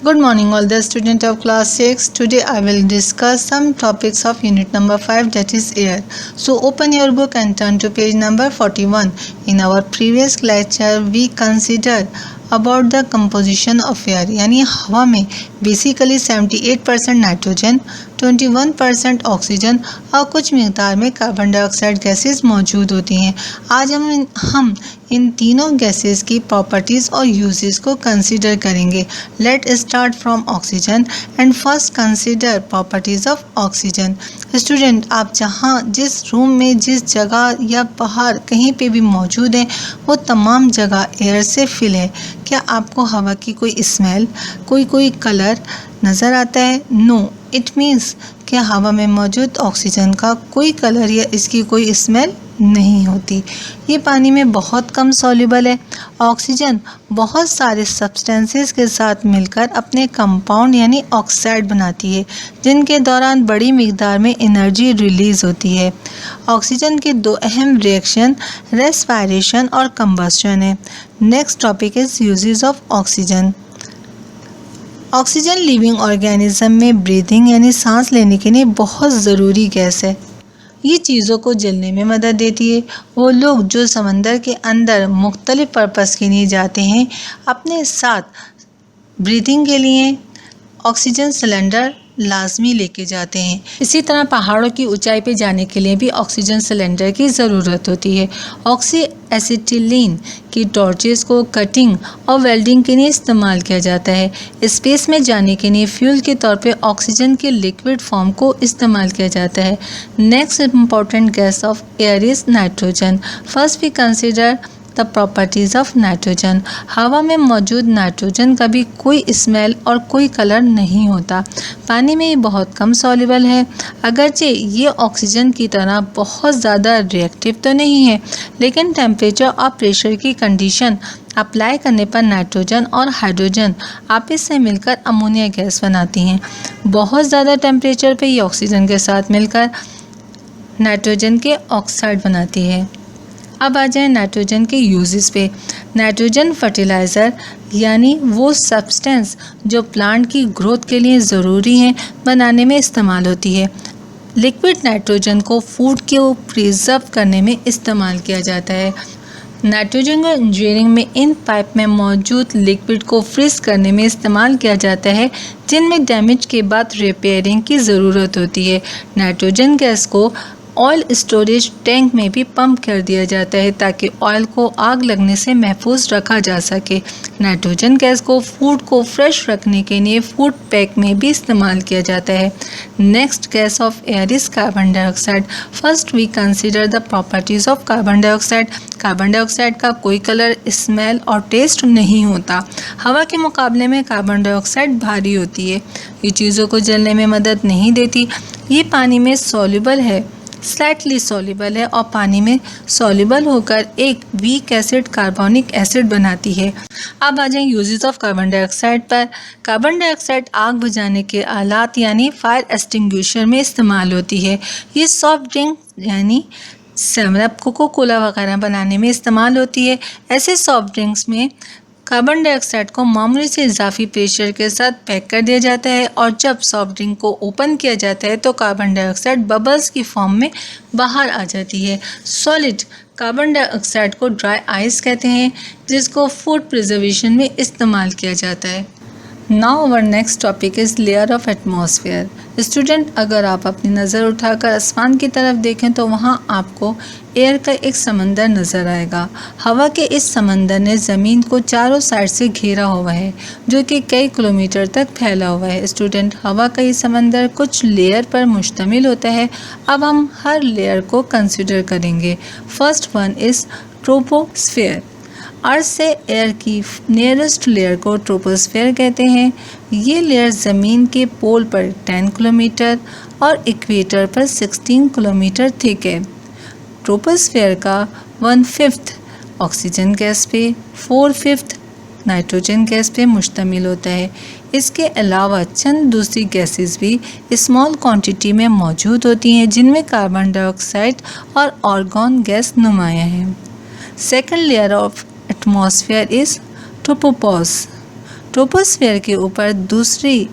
Good morning, all the students of class 6. Today I will discuss some topics of unit number 5, that is air. So open your book and turn to page number 41. In our previous lecture we considered about the composition of air, यानी हवा में basically 78% nitrogen, 21% oxygen और कुछ मिकदार में carbon dioxide gases मौजूद होती हैं। आज हम इन तीनों गैसेस की प्रॉपर्टीज़ और यूजेस को कंसीडर करेंगे। Let start from oxygen and first consider properties of oxygen. Student, आप जहाँ जिस रूम में जिस जगह या बाहर कहीं पे भी मौजूद हैं वो तमाम जगह एयर से फिल है। क्या आपको हवा की कोई स्मेल, कोई कलर नज़र आता है? नो, इट मीन्स कि हवा में मौजूद ऑक्सीजन का कोई कलर या इसकी कोई स्मेल नहीं होती। ये पानी में बहुत कम सॉल्युबल है। ऑक्सीजन बहुत सारे सब्सटेंसेस के साथ मिलकर अपने कंपाउंड यानी ऑक्साइड बनाती है, जिनके दौरान बड़ी मिकदार में एनर्जी रिलीज़ होती है। ऑक्सीजन के दो अहम रिएक्शन रेस्पिरेशन और कंबस्शन है। Next topic is uses of oxygen. Oxygen living organism में ब्रीदिंग यानी सांस लेने के लिए बहुत ज़रूरी गैस है। ये चीज़ों को जलने में मदद देती है। वो लोग जो समंदर के अंदर मुख्तलिफ पर्पस के लिए जाते हैं, अपने साथ ब्रीदिंग के लिए ऑक्सीजन सिलेंडर लाजमी लेके जाते हैं। इसी तरह पहाड़ों की ऊंचाई पे जाने के लिए भी ऑक्सीजन सिलेंडर की ज़रूरत होती है। ऑक्सी एसिटिलीन की टॉर्चेस को कटिंग और वेल्डिंग के लिए इस्तेमाल किया जाता है। स्पेस में जाने के लिए फ्यूल के तौर पे ऑक्सीजन के लिक्विड फॉर्म को इस्तेमाल किया जाता है। Next important gas of air is nitrogen. First we consider the properties of nitrogen. हवा में मौजूद नाइट्रोजन का भी कोई स्मेल और कोई कलर नहीं होता। पानी में ये बहुत कम सॉल्युबल है। अगरचे ये ऑक्सीजन की तरह बहुत ज़्यादा रिएक्टिव तो नहीं है, लेकिन टेम्परेचर और प्रेशर की कंडीशन अप्लाई करने पर नाइट्रोजन और हाइड्रोजन आपस से मिलकर अमोनिया गैस बनाती हैं। बहुत ज़्यादा टेम्परेचर पे ये ऑक्सीजन के साथ मिलकर नाइट्रोजन के ऑक्साइड बनाती है। अब आ जाए नाइट्रोजन के यूजेस पे। नाइट्रोजन फर्टिलाइज़र यानी वो सब्सटेंस जो प्लांट की ग्रोथ के लिए ज़रूरी हैं बनाने में इस्तेमाल होती है। लिक्विड नाइट्रोजन को फूड को प्रिजर्व करने में इस्तेमाल किया जाता है। नाइट्रोजन को इंजीनियरिंग में इन पाइप में मौजूद लिक्विड को फ्रीज करने में इस्तेमाल किया जाता है, जिनमें डैमेज के बाद रिपेयरिंग की ज़रूरत होती है। नाइट्रोजन गैस को ऑयल स्टोरेज टैंक में भी पंप कर दिया जाता है ताकि ऑयल को आग लगने से महफूज रखा जा सके। नाइट्रोजन गैस को फूड को फ्रेश रखने के लिए फूड पैक में भी इस्तेमाल किया जाता है। Next gas of air is carbon dioxide. First we consider the properties of carbon dioxide. Carbon dioxide का कोई कलर, स्मेल और टेस्ट नहीं होता। हवा के मुकाबले में कार्बन डाइऑक्साइड भारी होती है। ये चीज़ों को जलने में मदद नहीं देती। ये पानी में सॉल्युबल है, स्लाइटली सॉल्युबल है और पानी में सॉल्युबल होकर एक वीक एसिड कार्बोनिक एसिड बनाती है। अब आ जाए यूजेस ऑफ कार्बन डाइऑक्साइड पर। कार्बन डाइऑक्साइड आग बुझाने के आलात यानी फायर एक्सटिंग्विशर में इस्तेमाल होती है। ये सॉफ्ट ड्रिंक यानी 7 अप, कोको कोला वगैरह बनाने में इस्तेमाल होती है। ऐसे सॉफ्ट ड्रिंक्स में कार्बन डाइऑक्साइड को मामूली से इजाफी प्रेशर के साथ पैक कर दिया जाता है और जब सॉफ्ट ड्रिंक को ओपन किया जाता है तो कार्बन डाइऑक्साइड बबल्स की फॉर्म में बाहर आ जाती है। सॉलिड कार्बन डाइऑक्साइड को ड्राई आइस कहते हैं, जिसको फूड प्रिजर्वेशन में इस्तेमाल किया जाता है। Now our next topic is layer of atmosphere. Student, अगर आप अपनी नज़र उठाकर आसमान की तरफ देखें तो वहाँ आपको एयर का एक समंदर नज़र आएगा। हवा के इस समंदर ने ज़मीन को चारों साइड से घेरा हुआ है, जो कि कई किलोमीटर तक फैला हुआ है। स्टूडेंट, हवा का ये समंदर कुछ लेयर पर मुश्तमिल होता है। अब हम हर लेयर को कंसिडर करेंगे। First one is troposphere. Earth से एयर की नियरेस्ट लेयर को ट्रोपोस्फेयर कहते हैं। ये लेयर ज़मीन के पोल पर 10 किलोमीटर और इक्वेटर पर 16 किलोमीटर थिक है। ट्रोपोस्फेयर का 1/5 ऑक्सीजन गैस पे, 4/5 नाइट्रोजन गैस पे मुश्तमिल होता है। इसके अलावा चंद दूसरी गैसेस भी स्मॉल क्वांटिटी में मौजूद होती हैं, जिनमें कार्बन डाइऑक्साइड और आर्गन गैस नुमाया है। Second layer of atmosphere is tropopause. Troposphere के ऊपर दूसरी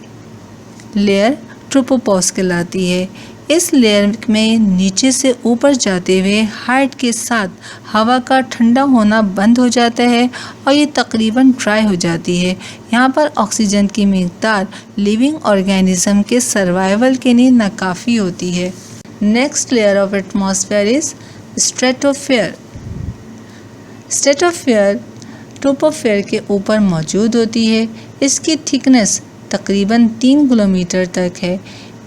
लेयर ट्रोपोपॉज कहलाती है। इस लेयर में नीचे से ऊपर जाते हुए हाइट के साथ हवा का ठंडा होना बंद हो जाता है और ये तकरीबन ड्राई हो जाती है। यहाँ पर ऑक्सीजन की मिक़दार लिविंग ऑर्गेनिज्म के सर्वाइवल के लिए नाकाफ़ी होती है। Next layer of atmosphere is stratosphere. Stratosphere troposphere के ऊपर मौजूद होती है। इसकी थिकनेस तकरीबन 3 किलोमीटर तक है।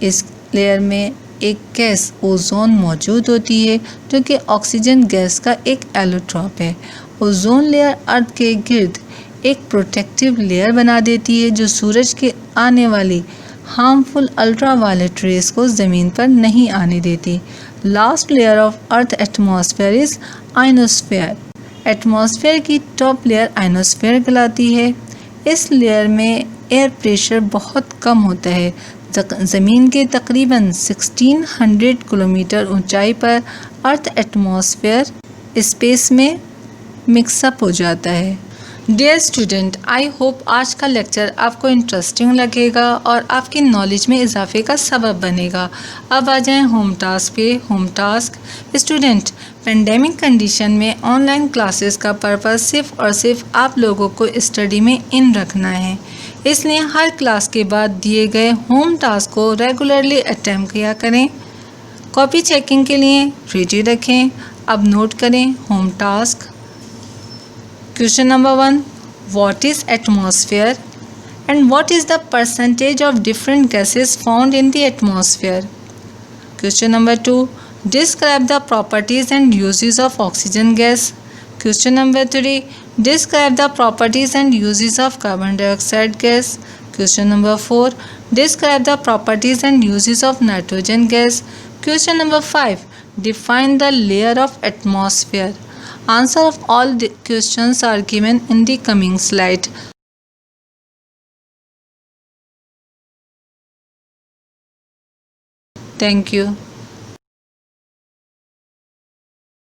इस लेयर में एक गैस ओजोन मौजूद होती है जो कि ऑक्सीजन गैस का एक एलोट्रॉप है। ओजोन लेयर अर्थ के गिर्द एक प्रोटेक्टिव लेयर बना देती है जो सूरज के आने वाली हार्मफुल अल्ट्रावायलेट रेस को ज़मीन पर नहीं आने देती। Last layer of earth atmosphere is ionosphere. Atmosphere की टॉप लेयर आयनोस्फेयर कहलाती है। इस लेयर में एयर प्रेशर बहुत कम होता है। ज़मीन के तकरीबन 1600 किलोमीटर ऊंचाई पर अर्थ एटमॉस्फेयर स्पेस में मिक्सअप हो जाता है। डियर स्टूडेंट, आई होप आज का लेक्चर आपको इंटरेस्टिंग लगेगा और आपकी नॉलेज में इजाफे का सबब बनेगा। अब आ जाएं होम टास्क पे। Home task student, pandemic condition में ऑनलाइन क्लासेस का पर्पस सिर्फ और सिर्फ आप लोगों को स्टडी में इन रखना है। इसलिए हर क्लास के बाद दिए गए होम टास्क को रेगुलरली अटैम्प्ट किया करें। कॉपी चेकिंग के लिए रेडी रखें। अब नोट करें home task. Question number 1. What is atmosphere and what is the percentage of different gases found in the atmosphere? Question number 2. Describe the properties and uses of oxygen gas. Question number 3. Describe the properties and uses of carbon dioxide gas. Question number 4. Describe the properties and uses of nitrogen gas. Question number 5. Define the layer of atmosphere. Answer of all the questions are given in the coming slide. Thank you.